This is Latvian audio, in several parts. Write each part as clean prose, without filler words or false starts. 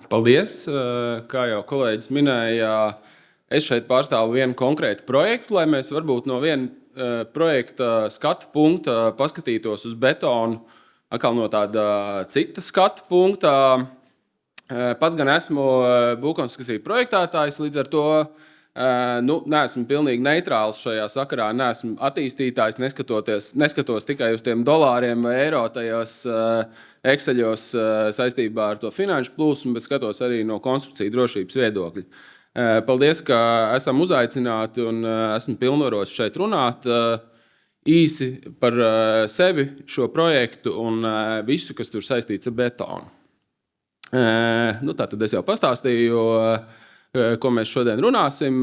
Paldies! Kā jau kolēģis minēja, es šeit pārstāvu vienu konkrētu projektu, lai mēs varbūt no viena projekta skatu punkta paskatītos uz betonu atkal no tāda cita skatu punkta. Pats gan esmu būvkonstrukciju projektētājs, līdz ar to neesmu pilnīgi neitrāls šajā sakarā, neesmu attīstītājs, neskatos tikai uz tiem dolāriem vai eiro tajos Exceļos saistībā ar to finanšu plūsmu, bet skatos arī no konstrukciju drošības viedokļa. Paldies, ka esam uzaicināti un esmu pilnvarots šeit runāt īsi par sevi, šo projektu un visu, kas tur saistīts ar betonu. Tātad es jau pastāstīju, ko mēs šodien runāsim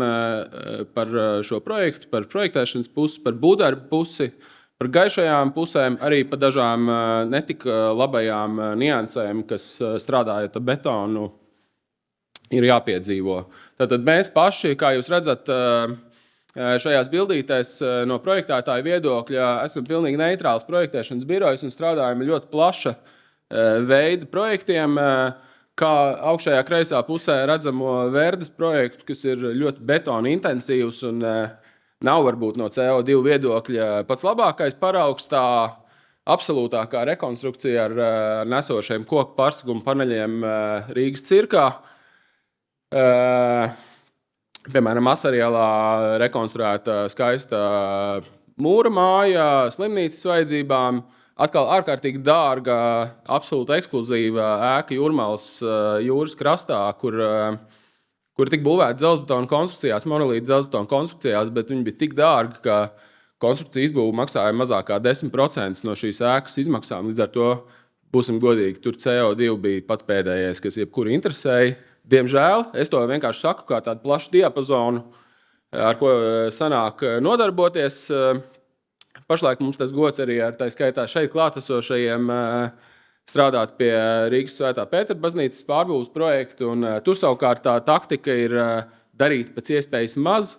par šo projektu, par projektēšanas pusi, par būvdarbu pusi, par gaišajām pusēm, arī par dažām netik labajām niansēm, kas strādājot ar betonu, ir jāpiedzīvo. Tātad mēs paši, kā jūs redzat, šajās bildītēs no projektētāja viedokļa esam pilnīgi neitrāls projektēšanas birojs un strādājam ļoti plaša veida projektiem, kā augšējā kreisā pusē redzamo Verdes projektu, kas ir ļoti betona intensīvs un nav varbūt no CO2 viedokļa pats labākais paraugs, tā absolūtākā rekonstrukcija ar nesošiem koku pārseguma paneļiem Rīgas cirkā. Piemēram, Asarielā rekonstruēta skaista mūra māja slimnīcas vajadzībām, atkal ārkārtīgi dārga, absolūti ekskluzīva ēka Jūrmalas jūras krastā, kur tika būvēta dzelzbetona konstrukcijās, monolīta dzelzbetona konstrukcijās, bet viņi bija tik dārgi, ka konstrukcija izbūve maksāja mazāk kā 10% no šīs ēkas izmaksām. Līdz ar to, būsim godīgi, tur CO2 bija pats pēdējais, kas jebkuru interesēja. Diemžēl, es to vienkārši saku kā tādu plašu diapazonu, ar ko sanāk nodarboties. Pašlaik mums tas gods arī ar tā skaitā šeit klātesošajiem strādāt pie Rīgas Svētā Pētera baznīcas pārbūves projektu, un tur savukārt tā taktika ir darīt pēc iespējas maz,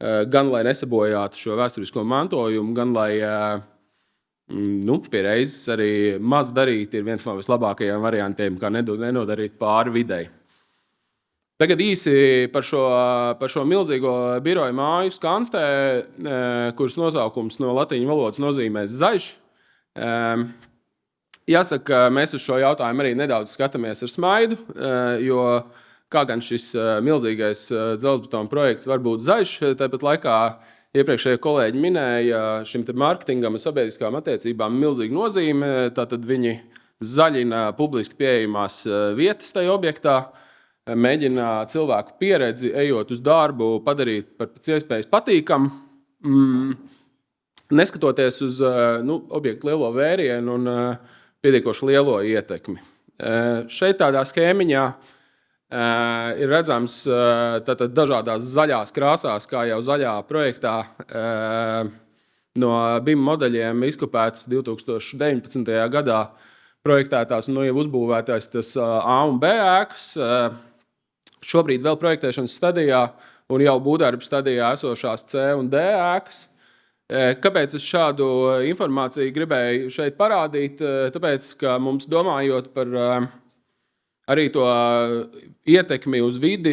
gan lai nesabojātu šo vēsturisko mantojumu, gan lai pie reizes arī maz darīt ir viens no vislabākajiem variantiem, kā nenodarīt pāri videi. Tagad īsi par šo milzīgo biroju māju Skanstē, kuras nosaukums no latīņu valodas nozīmē zaļš. Jāsaka, mēs uz šo jautājumu arī nedaudz skatāmies ar smaidu, jo kā gan šis milzīgais dzelzbetona projekts var būt zaļš, tāpat laikā iepriekšējie kolēģi minēja šim marketingam un sabiedriskām attiecībām milzīgu nozīmi, tātad viņi zaļina publiski pieejamās vietas tajā objektā, mēģina cilvēku pieredzi, ejot uz darbu, padarīt par pēc iespējas patīkamu, neskatoties uz objektu lielo vērienu un pietiekoši lielo ietekmi. Šeit tādā schēmiņā ir redzams dažādās zaļās krāsās, kā jau zaļā projektā no BIM modeļiem izkopētas 2019. Gadā projektētās un jau uzbūvētās tas A un B ēkas. Šobrīd vēl projektēšanas stadijā un jau būvdarbu stadijā esošās C un D ēkas. Kāpēc es šādu informāciju gribēju šeit parādīt? Tāpēc, ka mums domājot par arī to ietekmi uz vidi,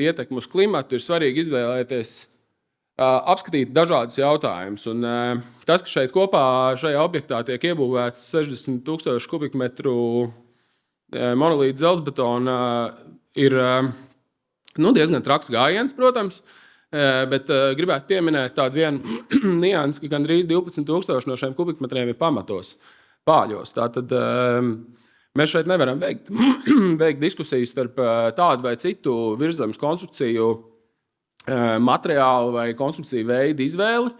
ietekmi uz klimatu, ir svarīgi izvēlēties, apskatīt dažādus jautājumus. Un tas, ka šeit kopā šajā objektā tiek iebūvēts 60,000 kubikmetru monolīta dzelzbetona, ir diezgan traks gājiens, protams, bet gribētu pieminēt tādu vienu niansi, ka gandrīz 12,000 no šiem kubikmetriem ir pamatos, pāļos. Tātad mēs šeit nevaram veikt diskusijas starp tādu vai citu virzemes konstrukciju materiālu vai konstrukciju veidu izvēli,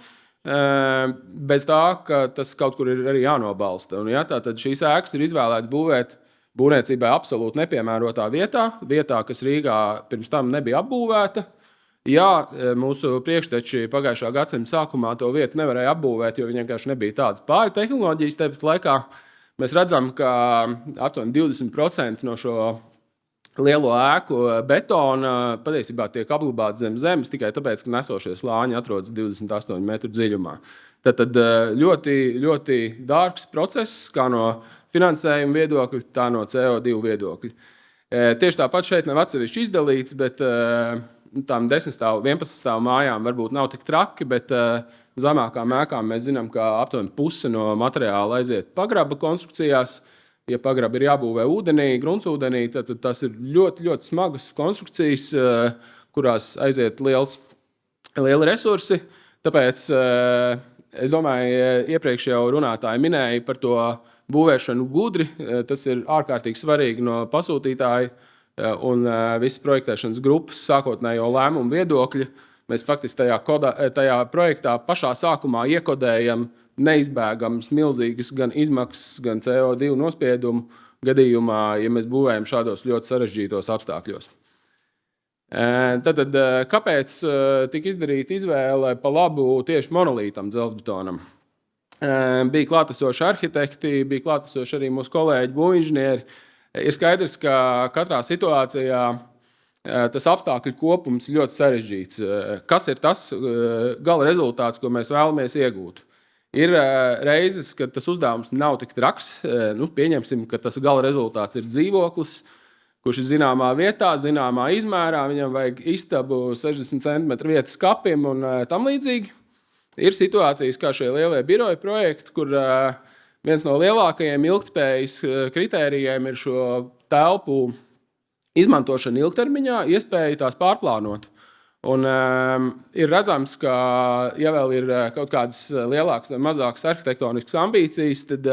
bez tā, ka tas kaut kur ir arī jānobalsta. Un, tātad šīs ēkas ir izvēlēts būvēt būvniecībai absolūti nepiemērotā vietā, kas Rīgā pirms tam nebija apbūvēta. Mūsu priekšteči pagājušā gadsimta sākumā to vietu nevarēja apbūvēt, jo viņi vienkārši nebija tādas pāju tehnoloģijas. Tāpat laikā mēs redzam, ka aptuveni 20% no šo lielo ēku betona patiesībā tiek apglabāts zem zemes tikai tāpēc, ka nesošie slāņi atrodas 28 metru dziļumā. Tad ļoti, ļoti dārgs process, kā no finansējuma viedokļa, tā no CO2 viedokļa. Tieši tāpat šeit nav atsevišķi izdalīts, bet tām 10 stāvu, 11 stāvu mājām varbūt nav tik traki, bet zemākām ēkām mēs zinām, ka aptuveni puse no materiāla aiziet pagraba konstrukcijās. Ja pagraba ir jābūvē ūdenī, gruntsūdenī, tad tas ir ļoti, ļoti smagas konstrukcijas, kurās aiziet lieli resursi. Tāpēc es domāju, iepriekš jau runātāji minēja par to būvēšanu gudri. Tas ir ārkārtīgi svarīgi no pasūtītāja un visas projektēšanas grupas sākotnējo lēmumu viedokļa. Mēs faktiski tajā projektā pašā sākumā iekodējam neizbēgams milzīgas gan izmaksas, gan CO2 nospiedumu gadījumā, ja mēs būvējam šādos ļoti sarežģītos apstākļos. Tad kāpēc tika izdarīta izvēle pa labu tieši monolītam dzelzbetonam? Bija klātesoši arhitekti, bija klātesoši arī mūsu kolēģi būvinženieri. Ir skaidrs, ka katrā situācijā tas apstākļu kopums ir ļoti sarežģīts. Kas ir tas gala rezultāts, ko mēs vēlamies iegūt? Ir reizes, kad tas uzdevums nav tik traks. Pieņemsim, ka tas gala rezultāts ir dzīvoklis, kurš ir zināmā vietā, zināmā izmērā. Viņam vajag istabu 60 cm vietas kapim un tam līdzīgi. Ir situācijas, kā šie lielie biroja projekti, kur viens no lielākajiem ilgtspējas kritērijiem ir šo telpu izmantošana ilgtermiņā, iespēja tās pārplānot. Un ir redzams, ka, ja vēl ir kaut kādas lielākas vai mazākas arhitektoniskas ambīcijas, tad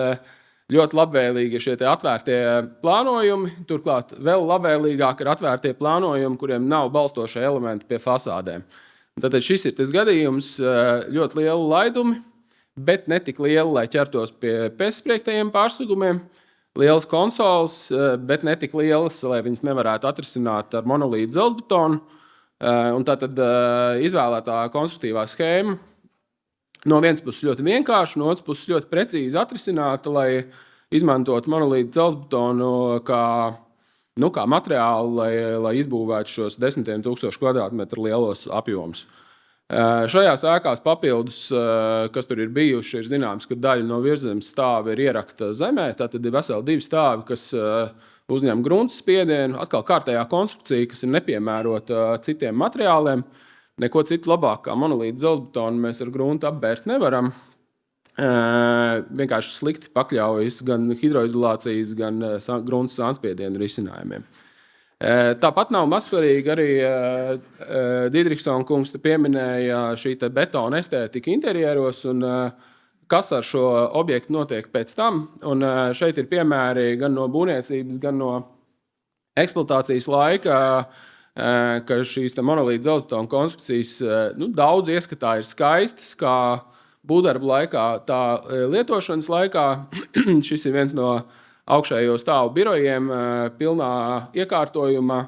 ļoti labvēlīgi ir šie atvērtie plānojumi. Turklāt vēl labvēlīgāk ir atvērtie plānojumi, kuriem nav balstošie elementi pie fasādēm. Tātad šis ir tas gadījums, ļoti liela laidumi, bet ne tik liela, lai ķertos pie pēcspriegtajiem pārsegumiem. Lielas konsoles, bet ne tik lielas, lai viņas nevarētu atrisināt ar monolītu dzelzbetonu. Un tātad izvēlētā konstruktīvā schēma no vienas puses ļoti vienkārša, no otras puses ļoti precīzi atrisināta, lai izmantot monolītu dzelzbetonu kā materiālu, lai izbūvētu šos 10 000 kvadrātmetru lielos apjomus. Šajās ēkās papildus, kas tur ir bijuši, ir zināms, ka daļa no virszemes stāva ir ierakta zemē. Tātad ir veseli 2 stāvi, kas uzņem grunts spiedienu. Atkal kārtējā konstrukcija, kas ir nepiemērota citiem materiāliem. Neko citu labāk kā monolītu dzelzbetonu mēs ar gruntu apbērt nevaram. Vienkārši slikti pakļaujas gan hidroizolācijas, gan grunts sānspiedienu risinājumiem. Tāpat nav mazsvarīgi arī Didriksona kungs pieminēja šī betona estētika interjeros un kas ar šo objektu notiek pēc tam. Un šeit ir piemēri gan no būvniecības, gan no eksploatācijas laika, ka šīs monolīta dzelzbetona konstrukcijas daudz ieskatā ir skaistas, kā būvdarba laikā, tā lietošanas laikā. Šis ir viens no augšējo stāvu birojiem pilnā iekārtojumā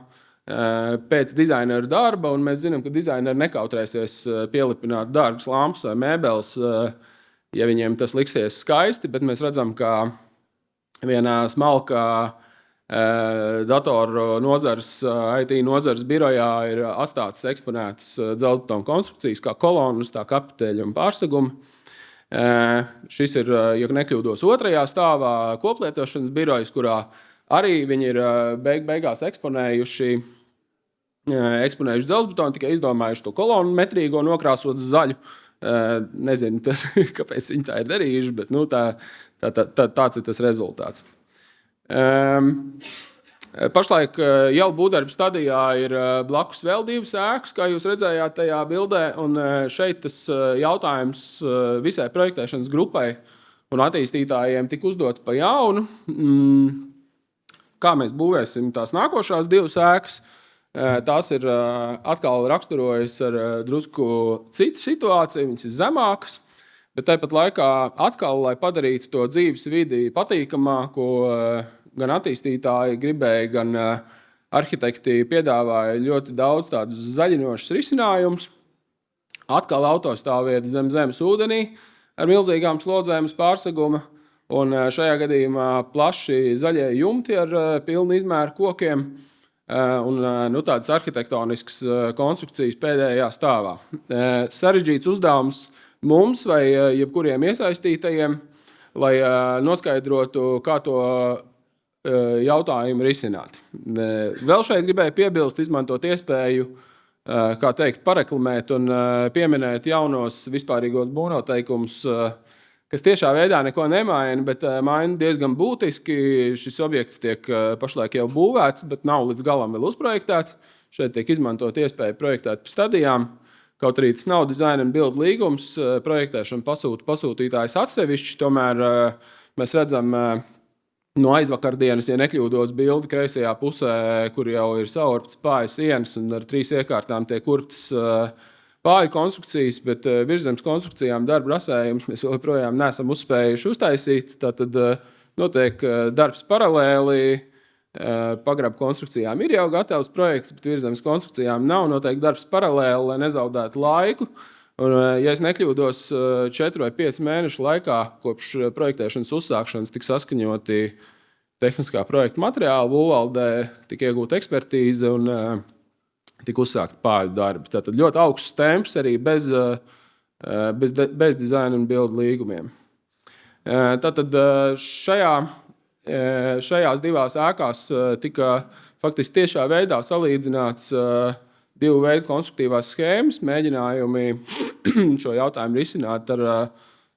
pēc dizaineru darba, un mēs zinām, ka dizaineri nekautrēsies pielipināt dārgas lampas vai mēbeles, ja viņiem tas liksies skaisti, bet mēs redzam, ka vienā smalkā datoru nozars, IT nozars birojā ir atstātas eksponētas dzelzbetona konstrukcijas, kā kolonas, tā kapiteļi un pārsegumi. Šis ir, ja nekļūdos, 2. stāvā koplietošanas birojas, kurā arī viņi ir beigās eksponējuši dzelzbetonu, tikai izdomājuši to kolonu metrīgo nokrāsot zaļu. Nezinu, kāpēc viņi tā ir darījuši, bet tāds ir tas rezultāts. Pašlaik jau būvdarba stadijā ir blakus vēl 2 ēkas, kā jūs redzējāt tajā bildē, un šeit tas jautājums visai projektēšanas grupai un attīstītājiem tika uzdots pa jaunu. Kā mēs būvēsim tās nākošās 2 ēkas? Tās ir atkal raksturojas ar drusku citu situāciju, viņas ir zemākas, bet tāpat laikā atkal, lai padarītu to dzīves vidi patīkamāku, gan attīstītāji gribēja, gan arhitekti piedāvāja ļoti daudz tādus zaļinošus risinājumus. Atkal autostāvvieta zem zemes ūdenī ar milzīgām slodzēm uz pārseguma, un šajā gadījumā plaši zaļie jumti ar pilnu izmēru kokiem un tādas arhitektoniskas konstrukcijas pēdējā stāvā. Sarežģīts uzdevums mums vai jebkuriem iesaistītajiem, lai noskaidrotu, kā to jautājumu risināt. Vēl šeit gribēju piebilst, izmantot iespēju, kā teikt, pareklamēt un pieminēt jaunos vispārīgos būvnoteikumus, kas tiešā veidā neko nemaina, bet maina diezgan būtiski. Šis objekts tiek pašlaik jau būvēts, bet nav līdz galam vēl uzprojektēts. Šeit tiek izmantot iespēju projektēt pa stadijām. Kaut arī tas nav design and build līgums, projektēšana pasūtītājs atsevišķi, tomēr mēs redzam no aizvakardienas, ja nekļūdos, bildi kreisajā pusē, kur jau ir saurptas pājas sienas un ar 3 iekārtām tiek urptas pāju konstrukcijas, bet virszemes konstrukcijām darba rasējums mēs vēl joprojām neesam uzspējuši uztaisīt. Tātad notiek darbs paralēli. Pagrabu konstrukcijām ir jau gatavs projekts, bet virszemes konstrukcijām nav. Notiek darbs paralēli, lai nezaudētu laiku. Un, ja es nekļūdos, 4 vai 5 mēnešu laikā kopš projektēšanas uzsākšanas tika saskaņoti tehniskā projekta materiāli, būvvaldē tika iegūta ekspertīze un tika uzsākta pāļu darbi. Tātad ļoti augsts temps arī bez design and build līgumiem. Tātad šajās 2 ēkās tika faktiski tiešā veidā salīdzināts 2 veidu konstruktīvās schēmas, mēģinājumi šo jautājumu risināt ar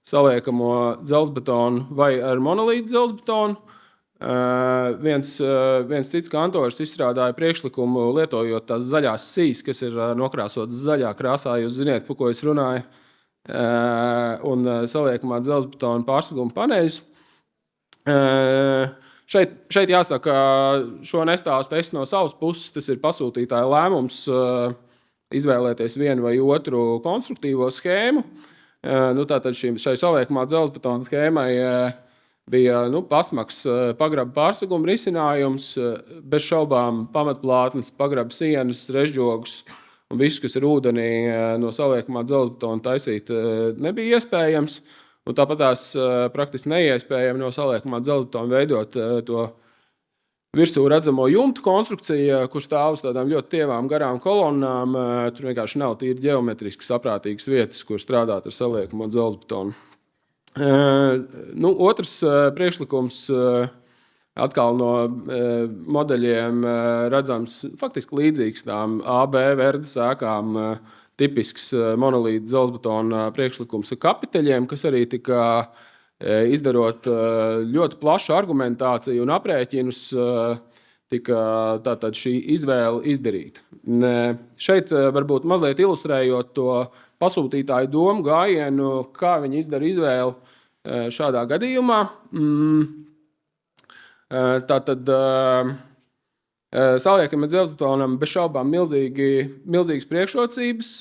saliekamo dzelzbetonu vai ar monolītu dzelzbetonu. Viens cits kantors izstrādāja priekšlikumu lietojot tās zaļās sijas, kas ir nokrāsotas zaļā krāsā, jūs ziniet, par ko es runāju, un saliekamā dzelzbetona pārseguma paneļus. Šeit jāsaka, šo nestāstu es no savas puses, tas ir pasūtītāja lēmums izvēlēties vienu vai otru konstruktīvo schēmu. Tātad šai saliekamā dzelzbetona schēmai bija pasmaks pagraba pārseguma risinājums, bez šaubām pamatplātnes, pagraba sienas, režģogus un visu, kas ir ūdenī no saliekamā dzelzbetona taisīt, nebija iespējams. Un tāpat tās praktiski neiespējami no saliekamā dzelzbetona veidot to virsū redzamo jumtu konstrukciju, kur stāv uz tādām ļoti tievām garām kolonnām. Tur vienkārši nav tīri ģeometriski saprātīgas vietas, kur strādāt ar saliekamo dzelzbetonu. Otrs priekšlikums atkal no modeļiem redzams faktiski līdzīgs tām AB verdes ēkām, tipisks monolīta dzelzbetona priekšlikums ar kapiteļiem, kas arī tika izdarot ļoti plašu argumentāciju un aprēķinus, tika tātad šī izvēle izdarīta. Šeit varbūt mazliet ilustrējot to pasūtītāju domu gājienu, kā viņi izdara izvēli šādā gadījumā. Tātad saliekamam dzelzbetonam bez šaubām milzīgas priekšrocības.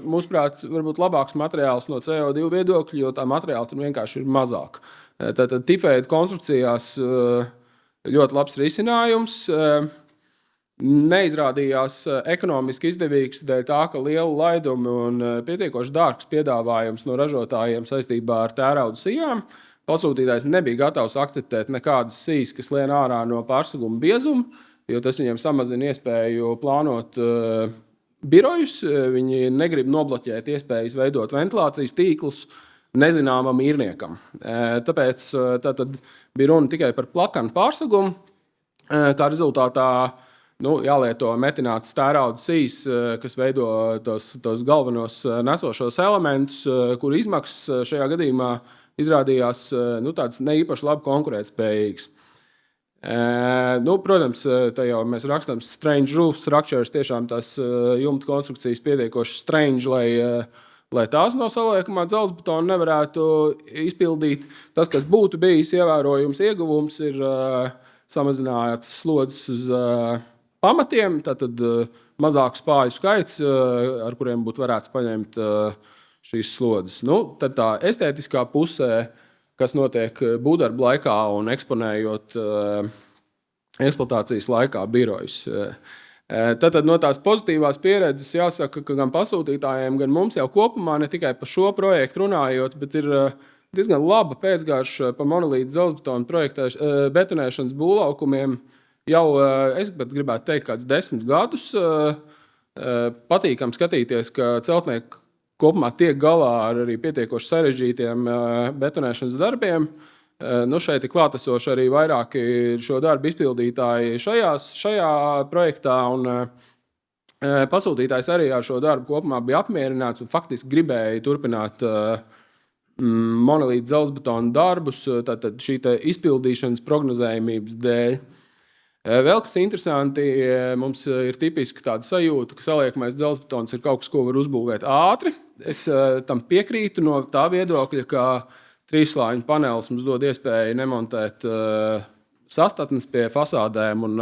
Mūsuprāt, varbūt labāks materiāls no CO2 viedokļa, jo tā materiāla tur vienkārši ir mazāk. Tātad tipveida konstrukcijās ļoti labs risinājums. Neizrādījās ekonomiski izdevīgs dēļ tā, ka liela laiduma un pietiekoši dārgs piedāvājums no ražotājiem saistībā ar tērauda sijām. Pasūtītājs nebija gatavs akceptēt nekādas sijas, kas lien ārā no pārseguma biezuma, jo tas viņiem samazina iespēju plānot birojus. Viņi negrib nobloķēt iespējas veidot ventilācijas tīklus nezināmam īrniekam. Tāpēc tātad bija runa tikai par plakanu pārsegumu, kā rezultātā jālieto metināts tērauda sijas, kas veido tos galvenos nesošos elementus, kuru izmaksas šajā gadījumā izrādījās tāds neīpaši labi konkurētspējīgs. Protams, te jau mēs rakstam strange roof structures, tiešām tās jumta konstrukcijas pietiekoši strange, lai tās no saliekamā dzelzbetona nevarētu izpildīt. Tas, kas būtu bijis ievērojums ieguvums, ir samazināts slodzes uz pamatiem, tātad mazāks pāju skaits, ar kuriem būtu varēts paņemt šīs slodzes. Tad tā estētiskā pusē, kas notiek būvdarba laikā un eksponējot eksploatācijas laikā birojus. Tātad no tās pozitīvās pieredzes jāsaka, ka gan pasūtītājiem, gan mums jau kopumā ne tikai par šo projektu runājot, bet ir diezgan laba pēcgārša pa monolīta dzelzbetona betonēšanas būvlaukumiem. Jau, es gribētu teikt, kāds 10 gadus patīkam skatīties, ka celtnieki kopumā tiek galā ar arī pietiekoši sarežģītiem betonēšanas darbiem. Šeit ir klātesoši arī vairāki šo darbu izpildītāji šajā projektā, un pasūtītājs arī ar šo darbu kopumā bija apmierināts un faktiski gribēja turpināt monolīta dzelzbetona darbus, tātad šī izpildīšanas prognozējumības dēļ. Vēl kas interesanti, mums ir tipiski tāda sajūta, ka saliekamais dzelzbetons ir kaut kas, ko var uzbūvēt ātri. Es tam piekrītu no tā viedokļa, ka trīsslāņu panelis mums dod iespēju nemontēt sastatnes pie fasādēm un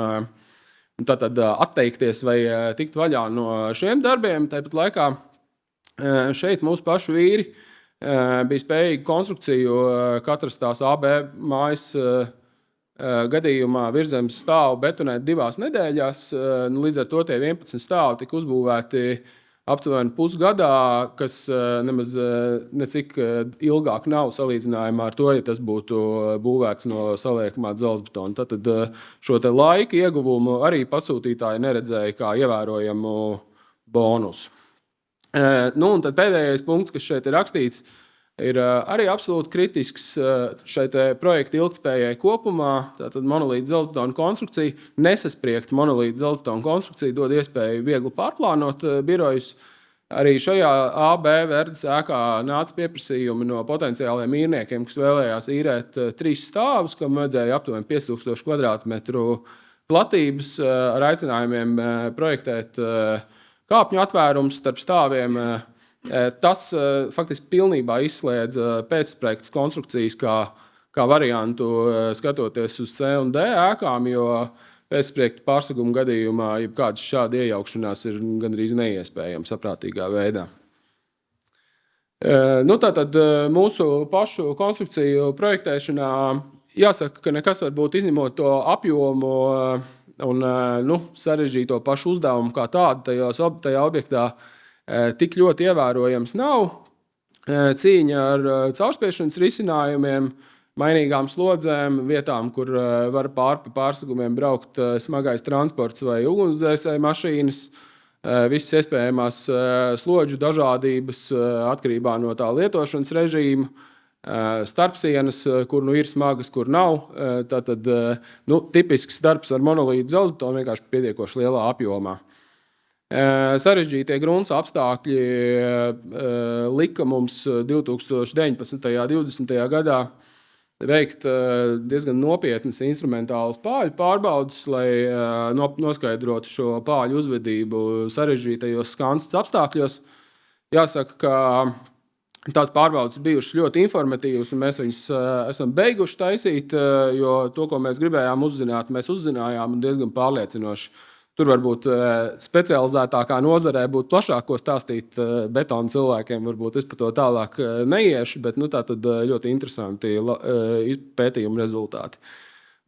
tātad atteikties vai tikt vaļā no šiem darbiem. Tāpat laikā šeit mūsu pašu vīri bija spējīgi konstrukciju katras tās AB mājas gadījumā virzemes stāvu betonēt 2 nedēļās. Līdz ar to tie 11 stāvi tika uzbūvēti aptuveni pusgadā, kas nemaz necik ilgāk nav salīdzinājumā ar to, ja tas būtu būvēts no saliekamā dzelzbetona. Tad šo laika ieguvumu arī pasūtītāji neredzēja kā ievērojamu bonusu. Un tad pēdējais punkts, kas šeit ir rakstīts, ir arī absolūti kritisks šai projekta ilgtspējai kopumā. Tātad monolīta dzelzbetona konstrukcija, nesaspriegta monolīta dzelzbetona konstrukcija dod iespēju viegli pārplānot birojus. Arī šajā AB Verdes ēkā nāca pieprasījumi no potenciāliem īrniekiem, kas vēlējās īrēt 3 stāvus, kam vajadzēja aptuveni 5000 kvadrātmetru platības ar aicinājumiem projektēt kāpņu atvērumus starp stāviem. Tas faktiski pilnībā izslēdz pēcsprojektas konstrukcijas kā variantu skatoties uz C un D ēkām, jo pēcsprojektu pārseguma gadījumā jebkādas šāda iejaukšanās ir gandrīz neiespējama saprātīgā veidā. Tātad mūsu pašu konstrukciju projektēšanā jāsaka, ka nekas varbūt izņemot to apjomu un sarežģīto pašu uzdevumu kā tādu tajā objektā tik ļoti ievērojams nav. Cīņa ar caurspiešanas risinājumiem, mainīgām slodzēm, vietām, kur var pāri pārsegumiem braukt smagais transports vai ugunsdzēsēju mašīnas, visas iespējamās slodžu dažādības atkarībā no tā lietošanas režīma, starpsienas, kur ir smagas, kur nav. Tātad tipisks darbs ar monolītu dzelzbetonu vienkārši pietiekoši lielā apjomā. Sarežģītie grunts apstākļi lika mums 2019. un 2020. gadā veikt diezgan nopietnas instrumentālas pāļu pārbaudes, lai noskaidrotu šo pāļu uzvedību sarežģītajos skanses apstākļos. Jāsaka, ka tās pārbaudes bijušas ļoti informatīvas, un mēs viņas esam beiguši taisīt, jo to, ko mēs gribējām uzzināt, mēs uzzinājām un diezgan pārliecinoši. Tur varbūt specializētākā nozarē būtu plašāk ko stāstīt betona cilvēkiem, varbūt es par to tālāk neiešu, bet tā tad ļoti interesanti pētījuma rezultāti.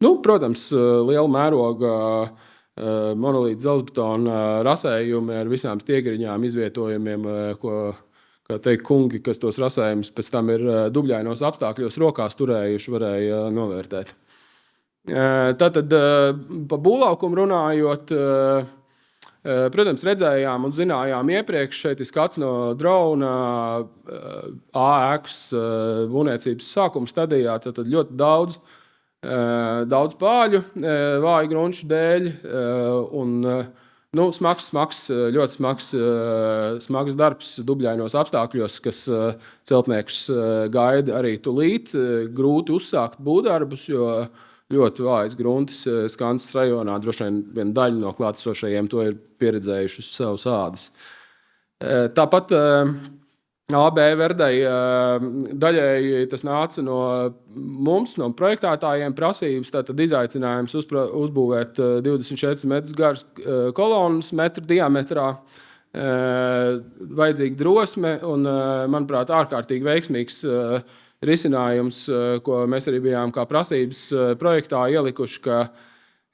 Protams, liela mēroga monolīta dzelzbetona rasējumi ar visām stiegriņām, izvietojumiem, ko, kā teikt, kungi, kas tos rasējumus pēc tam ir dubļainos apstākļos rokās turējuši, varēja novērtēt. Tātad pa būvlaukumu runājot, protams, redzējām un zinājām iepriekš, šeit ir skats no drona ēkas būvniecības sākuma stadijā, tātad ļoti daudz pāļu vāju grunču dēļ un ļoti smags darbs dubļainos apstākļos, kas celtniekus gaida arī tulīt, grūti uzsākt būvdarbus, jo ļoti vājas gruntis Skanses rajonā, droši vien viena daļa no klātesošajiem to ir pieredzējuši uz savas ādas. Tāpat AB Verdei daļēji tas nāca no mums, no projektētājiem prasības, tātad izaicinājums uzbūvēt 24 metrus garas kolonas metru diametrā, vajadzīga drosme un, manuprāt, ārkārtīgi veiksmīgs risinājums, ko mēs arī bijām kā prasības projektā ielikuši,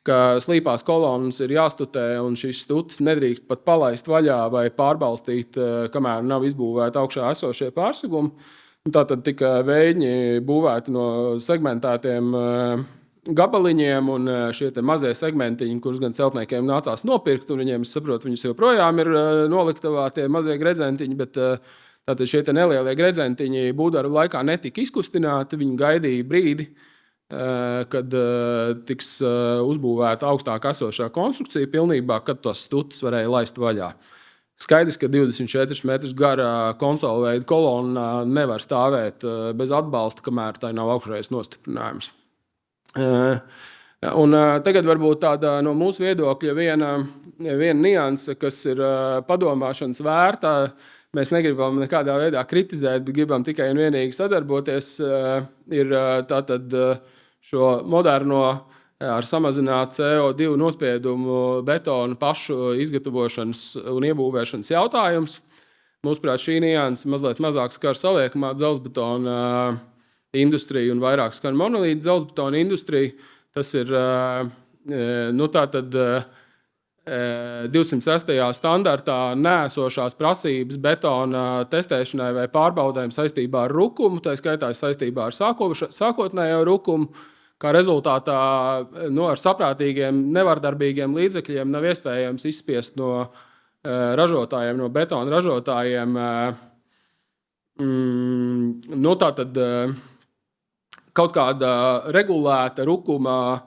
ka slīpās kolonas ir jāstutē un šīs stutas nedrīkst pat palaist vaļā vai pārbalstīt, kamēr nav izbūvēti augšā esošie pārsegumi. Tātad tika veidņi būvēti no segmentētiem gabaliņiem un šie mazie segmentiņi, kurus gan celtniekiem nācās nopirkt, un viņiem, es saprotu, viņus joprojām ir noliktavā tie mazie gredzentiņi, bet tātad šie nelielie gredzentiņi būvdarbu laikā netika izkustināti, viņi gaidīja brīdi, kad tiks uzbūvēta augstāk esošā konstrukcija pilnībā, kad tos stutus varēja laist vaļā. Skaidrs, ka 24 metrus gara konsolu veida kolona nevar stāvēt bez atbalsta, kamēr tai nav augšējais nostiprinājums. Un tagad varbūt tāda no mūsu viedokļa viena nianse, kas ir padomāšanas vērta. Mēs negribam nekādā veidā kritizēt, bet gribam tikai un vienīgi sadarboties. Ir tātad šo moderno ar samazinātu CO2 nospiedumu betonu pašu izgatavošanas un iebūvēšanas jautājums. Mūsuprāt, šī nianse mazliet mazāk skar saliekamā dzelzbetona industriju un vairāk skar monolīta dzelzbetona industriju. Tas ir tātad 206. standartā neesošās prasības betona testēšanai vai pārbaudēm saistībā ar rukumu, tā skaitā saistībā ar sākotnējo rukumu. Kā rezultātā ar saprātīgiem, nevardarbīgiem līdzekļiem nav iespējams izspiest no ražotājiem, no betona ražotājiem kaut kāda regulēta rukuma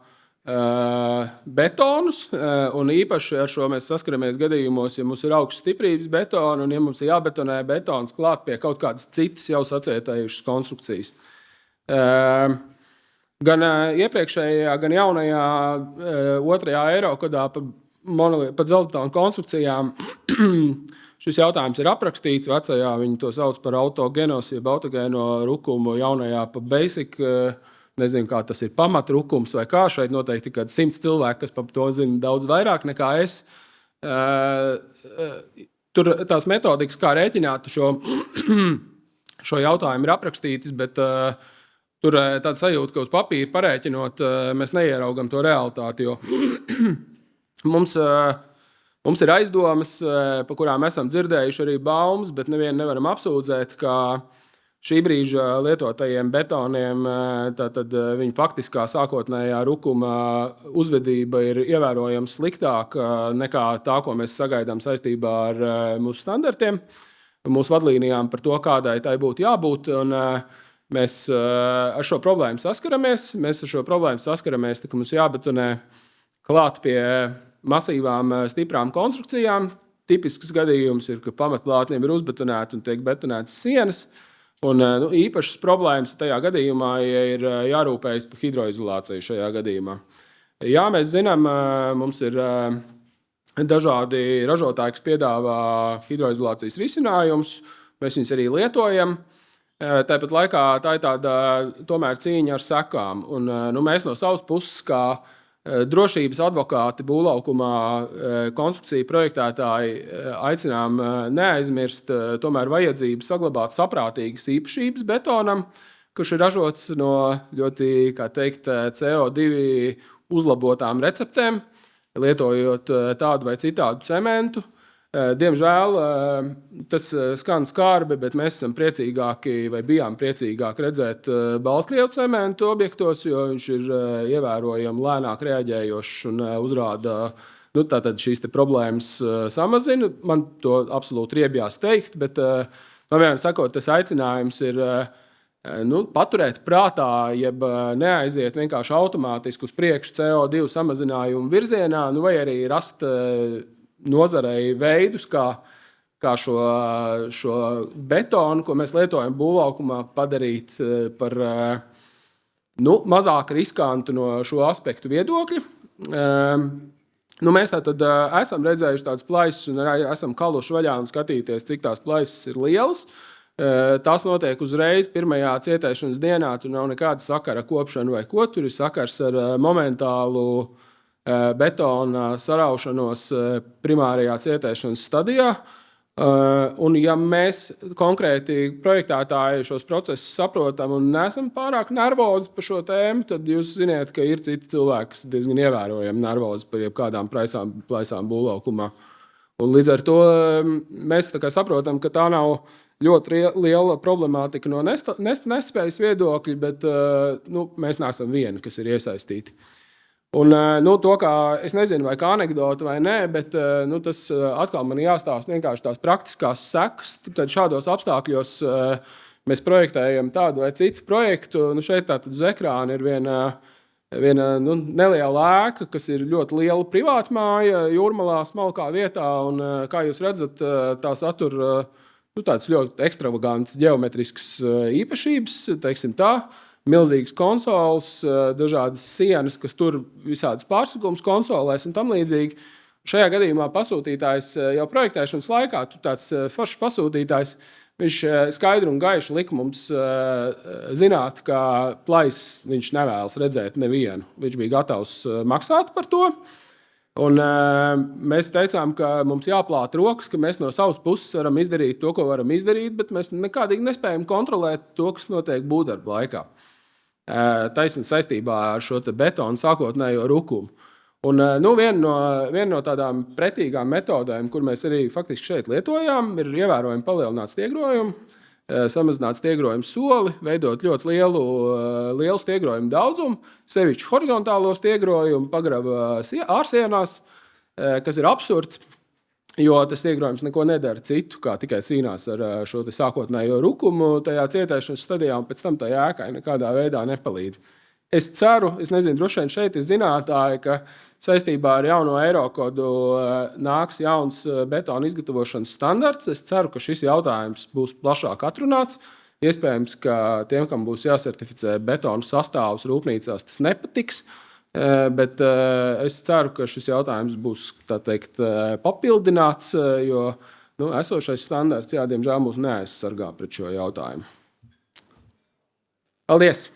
betonus, un īpaši ar šo mēs saskaramies gadījumos, ja mums ir augsts stiprības betona, un ja mums ir jābetonē betons klāt pie kaut kādas citas jau sacietējušas konstrukcijas. Gan iepriekšējā, gan jaunajā 2. Eirokodā pa dzelzbetona konstrukcijām šis jautājums ir aprakstīts. Vecajā viņi to sauc par autogenos, jeb autogēno rukumu, jaunajā pa basic, nezinu, kā tas ir pamatrukums vai kā. Šeit noteikti kāds 100 cilvēki, kas par to zina daudz vairāk nekā es. Tur tās metodikas, kā rēķināt šo jautājumu, ir aprakstītas, bet tur tāda sajūta, ka uz papīra parēķinot, mēs neieraugam to realitāti, jo mums ir aizdomas, pa kurām esam dzirdējuši arī baumas, bet nevienu nevaram apsūdzēt, ka šī brīža lietotajiem betoniem tātad viņa faktiskā sākotnējā rukuma uzvedība ir ievērojami sliktāka nekā tā, ko mēs sagaidām saistībā ar mūsu standartiem, mūsu vadlīnijām par to, kādai tai būtu jābūt. Un, mēs ar šo problēmu saskaramies. Tā, ka mums jābetonē klāt pie masīvām, stiprām konstrukcijām. Tipisks gadījums ir, ka pamatplātniem ir uzbetonēti un tiek betonētas sienas. Un, īpašas problēmas tajā gadījumā ir jārūpējas par hidroizolāciju šajā gadījumā. Jā, mēs zinām, mums ir dažādi ražotāji, kas piedāvā hidroizolācijas risinājumus. Mēs viņus arī lietojam. Tāpat laikā tā ir tāda tomēr cīņa ar sekām. Un, mēs no savas puses, kā drošības advokāti būvlaukumā konstrukciju projektētāji, aicinām neaizmirst tomēr vajadzību saglabāt saprātīgas īpašības betonam, kurš ir ražots no ļoti, kā teikt, CO2 uzlabotām receptēm, lietojot tādu vai citādu cementu. Diemžēl tas skan skarbi, bet mēs esam priecīgāki vai bijām priecīgāki redzēt Baltkrievu cementu objektos, jo viņš ir ievērojami lēnāk reaģējošs un uzrāda, tātad šīs te problēmas samazina. Man to absolūti riebjās teikt, bet no vienam sakot, tas aicinājums ir paturēt prātā, jeb neaiziet vienkārši automātiski uz priekšu CO2 samazinājumu virzienā, vai arī rast nozarei veidus, kā šo betonu, ko mēs lietojam būvlaukumā, padarīt par mazāk riskantu no šo aspektu viedokļa. Mēs tātad esam redzējuši tādas plaisas un esam kaluši vaļā un skatīties, cik tās plaisas ir lielas. Tas notiek uzreiz pirmajā cietēšanas dienā, tur nav nekāda sakara kopšana vai ko, tur ir sakars ar momentālu betona saraušanos primārajā cietēšanas stadijā. Un ja mēs konkrēti projektētāji šos procesus saprotam un neesam pārāk nervozi par šo tēmu, tad jūs ziniet, ka ir citi cilvēki, kas diezgan ievērojami nervozi par jebkādām plaisām būvlaukumā. Un līdz ar to mēs saprotam, ka tā nav ļoti liela problemātika no nespējas viedokļa, bet mēs neesam vieni, kas ir iesaistīti. Un, to, kā es nezinu, vai kā anekdota vai nē, bet tas atkal man jāstāsta vienkārši tās praktiskās sekas, kad šādos apstākļos mēs projektējam tādu vai citu projektu. Šeit tātad uz ekrāna ir viena neliela ēka, kas ir ļoti liela privāta māja, Jūrmalā, smalkā vietā. Un, kā jūs redzat, tā satur tāds ļoti ekstravagants ģeometrisks īpašības, teiksim tā. Milzīgas konsoles, dažādas sienas, kas tur visādus pārsakumus konsolēs un tam līdzīgi. Šajā gadījumā pasūtītājs jau projektēšanas laikā, tur tāds foršs pasūtītājs, viņš skaidri un gaiši lika mums zināt, ka plaisas viņš nevēlas redzēt nevienu. Viņš bija gatavs maksāt par to. Un mēs teicām, ka mums jāplāta rokas, ka mēs no savas puses varam izdarīt to, ko varam izdarīt, bet mēs nekādīgi nespējam kontrolēt to, kas notiek būvdarba laikā. Taisni saistībā ar šo betonu sākotnējo rukumu. Un, viena no tādām pretīgām metodēm, kur mēs arī faktiski šeit lietojām, ir ievērojami palielināt stiegrojumu, samazināt stiegrojumu soli, veidot ļoti lielu stiegrojumu daudzumu, sevišķi horizontālo stiegrojumu, pagraba ārsienās, kas ir absurds, jo tas stiegrojums neko nedara citu, kā tikai cīnās ar šo sākotnējo rukumu tajā cietēšanas stadijā, un pēc tam tā ēkai nekādā veidā nepalīdz. Es ceru, nezinu, droši vien šeit ir zinātāji, ka saistībā ar jauno Eirokodu nāks jauns betona izgatavošanas standarts. Es ceru, ka šis jautājums būs plašāk atrunāts. Iespējams, ka tiem, kam būs jāsertificē betona sastāvs rūpnīcās, tas nepatiks. Bet es ceru, ka šis jautājums būs, tā teikt, papildināts, jo esošais standarts, diemžēl, mūs neaizsargā pret šo jautājumu. Paldies!